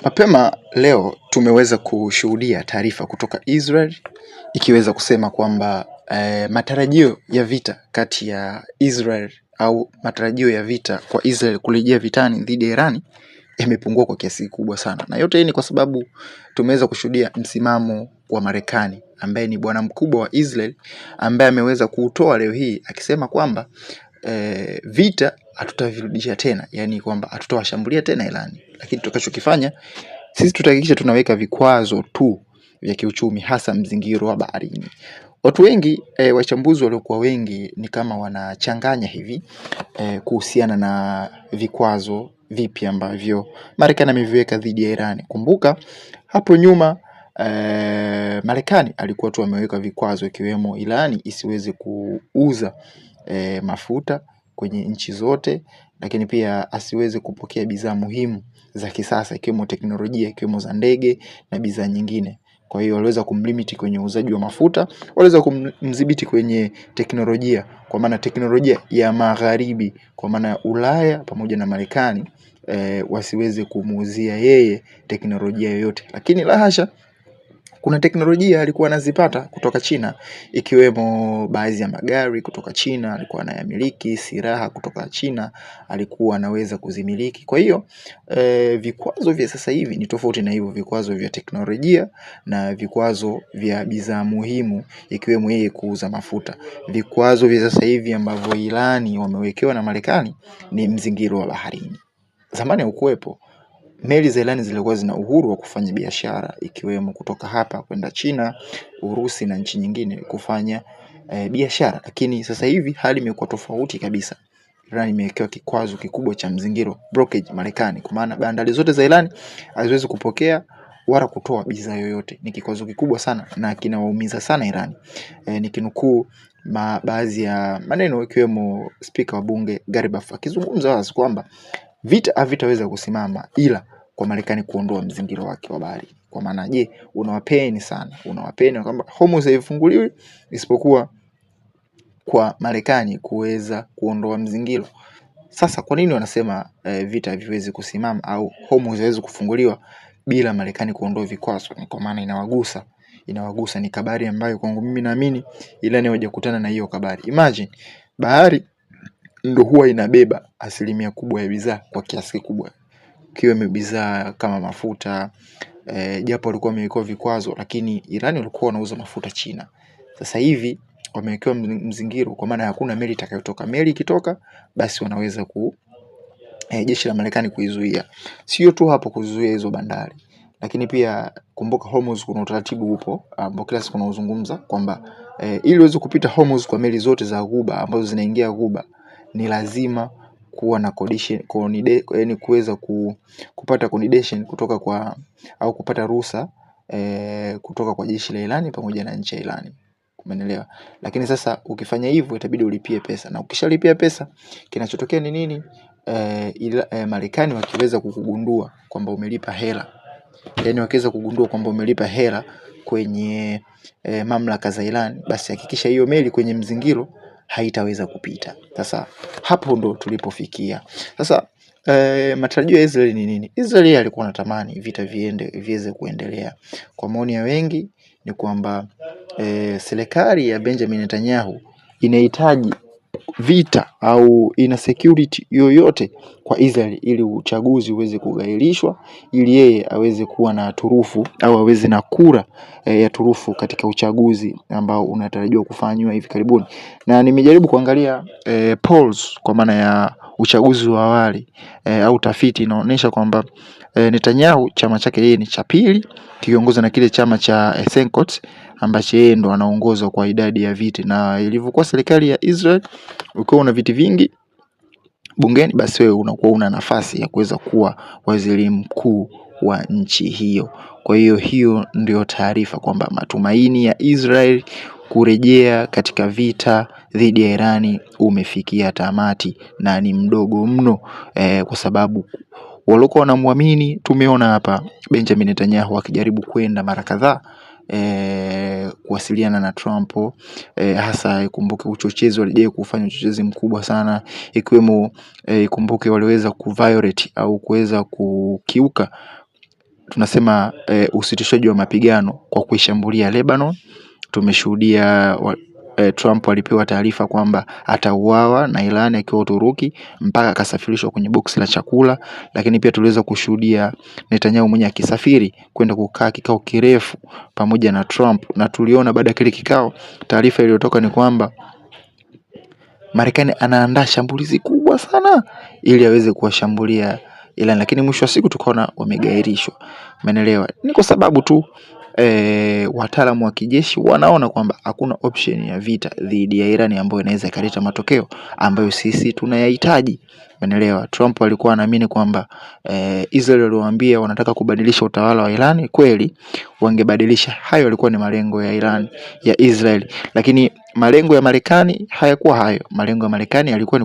Mapema leo tumeweza kushuhudia taarifa kutoka Israel ikiweza kusema kwamba matarajio ya vita kati ya Israel au matarajio ya vita kwa Israel kurejea vitani dhidi ya Iran yamepungua kwa kiasi kikubwa sana. Na yote hii ni kwa sababu tumeweza kushuhudia msimamo wa Marekani ambaye ni bwana mkubwa wa Israel, ambaye ameweza kuutoa leo hii akisema kwamba vita hatutavirudisha tena, yani kwamba hatutawashambulia tena Iran, lakini tutakachokifanya sisi tutahakikisha tunaweka vikwazo tu vya kiuchumi, hasa mzingiro wa baharini. Watu wengi wachambuzi waliokuwa wengi ni kama wanachanganya hivi kuhusiana na vikwazo vipi ambavyo Marekani ameviweka dhidi ya Iran. Kumbuka hapo nyuma Marekani alikuwa tu ameweka vikwazo ikiwemo Iran isiweze kuuza mafuta kwenye nchi zote, lakini pia asiweze kupokea bidhaa muhimu za kisasa ikiwemo teknolojia, ikiwemo za ndege na bidhaa nyingine. Kwa hiyo waliweza kumlimiti kwenye uuzaji wa mafuta, waliweza kumdhibiti kwenye teknolojia, kwa maana teknolojia ya magharibi, kwa maana ya Ulaya pamoja na Marekani wasiweze kumuuzia yeye teknolojia yoyote. Lakini la hasha, kuna teknolojia alikuwa anazipata kutoka China, ikiwemo baadhi ya magari kutoka China alikuwa anayamiliki, silaha kutoka China alikuwa anaweza kuzimiliki. Kwa hiyo vikwazo vya sasa hivi ni tofauti na hivyo vikwazo vya teknolojia na vikwazo vya bidhaa muhimu ikiwemo yeye kuuza mafuta. Vikwazo vya sasa hivi ambavyo Iran wamewekewa na Marekani ni mzingiro wa baharini. Zamani haukuwepo. Meli za Iran zilikuwa zina uhuru wa kufanya biashara ikiwemo kutoka hapa kwenda China, Urusi na nchi nyingine kufanya biashara, lakini sasa hivi hali imekuwa tofauti kabisa. Iran imewekewa kikwazo kikubwa cha mzingiro, blockage Marekani, kwa maana bandari zote za Iran haziwezi kupokea wala kutoa bidhaa yoyote. Ni kikwazo kikubwa sana na kinawaumiza sana Iran. Nikinukuu baadhi ya maneno ikiwemo Spika wa bunge Garibaf akizungumza wazi kwamba vita havitaweza kusimama ila kwa Marekani kuondoa mzingiro wake wa bahari. Kwa maana unawapeni sana, unawapeni kwamba Hormuz haifunguliwi isipokuwa kwa Marekani kuweza kuondoa mzingiro. Sasa kwa nini wanasema vita haviwezi kusimama au Hormuz haiwezi kufunguliwa bila Marekani kuondoa vikwazo? Ni kwa maana inawagusa, ni kabari ambayo kwangu mimi naamini Iran hawajakutana na hiyo kabari. Imagine bahari ndio huwa inabeba asilimia kubwa ya bidhaa kwa kiasi kikubwa, ikiwemo bidhaa kama mafuta. Japo walikuwa wamewekewa vikwazo, lakini Iran walikuwa wanauza mafuta China. Sasa hivi wamewekewa mzingiro, kwa maana hakuna meli itakayotoka. Meli ikitoka basi wanaweza jeshi la Marekani kuizuia. Sio tu hapo kuzuia hizo bandari, lakini pia kumbuka Hormuz kuna utaratibu upo ambao kila siku tunauzungumza kwamba ili uweze kupita Hormuz kwa meli zote za Ghuba ambazo zinaingia Ghuba ni lazima kuwa na yani kuweza kupata coordination kutoka kwa au kupata ruhusa kutoka kwa jeshi la Iran pamoja na nchi ya Iran. Umeelewa? Lakini sasa ukifanya hivyo itabidi ulipie pesa, na ukishalipia pesa kinachotokea ni nini? Marekani wakiweza kukugundua kwamba umelipa hela, yani wakiweza kugundua kwamba umelipa hela kwenye mamlaka za Iran, basi hakikisha hiyo meli kwenye mzingiro haitaweza kupita. Sasa hapo ndo tulipofikia. Sasa matarajio ya Israel ni nini? Israel alikuwa anatamani vita viweze kuendelea. Kwa maoni ya wengi ni kwamba serikali ya Benjamin Netanyahu inahitaji vita au ina security yoyote kwa Israel ili uchaguzi uweze kugairishwa, ili yeye aweze kuwa na turufu au aweze na kura ya turufu katika uchaguzi ambao unatarajiwa kufanywa hivi karibuni. Na nimejaribu kuangalia polls kwa maana ya uchaguzi wa awali au tafiti inaonyesha kwamba Netanyahu chama chake yeye ni cha pili kiongozwa na kile chama cha Senkot ambacho yeye ndo anaongoza kwa idadi ya viti. Na ilivyokuwa serikali ya Israel, ukiwa una viti vingi bungeni, basi wewe unakuwa una nafasi ya kuweza kuwa waziri mkuu wa nchi hiyo. Kwa hiyo ndio taarifa kwamba matumaini ya Israel kurejea katika vita dhidi ya Irani umefikia tamati na ni mdogo mno, kwa sababu walikuwa wanamwamini. Tumeona hapa Benjamin Netanyahu akijaribu kwenda mara kadhaa kuwasiliana na Trump, hasa ikumbuke uchochezi walijai kufanya uchochezi mkubwa sana, ikiwemo ikumbuke waliweza kuviolate au kuweza kukiuka tunasema usitishaji wa mapigano kwa kuishambulia Lebanon. Tumeshuhudia Trump alipewa taarifa kwamba atauawa na Iran akiwa Uturuki, mpaka akasafirishwa kwenye boksi la chakula. Lakini pia tuliweza kushuhudia Netanyahu mwenye akisafiri kwenda kukaa kikao kirefu pamoja na Trump, na tuliona baada ya kile kikao, taarifa iliyotoka ni kwamba Marekani anaandaa shambulizi kubwa sana ili aweze kuwashambulia Iran, lakini mwisho wa siku tukaona wamegairishwa. Umeelewa? Ni kwa sababu tu wataalamu wa kijeshi wanaona kwamba hakuna option ya vita dhidi ya Iran ambayo inaweza ikaleta matokeo ambayo sisi tunayahitaji. Umeelewa? Trump alikuwa anaamini kwamba Israel waliwaambia wanataka kubadilisha utawala wa Iran, kweli wangebadilisha. Hayo yalikuwa ni malengo ya Iran, ya Israel, lakini malengo ya Marekani hayakuwa hayo. Malengo ya Marekani yalikuwa ni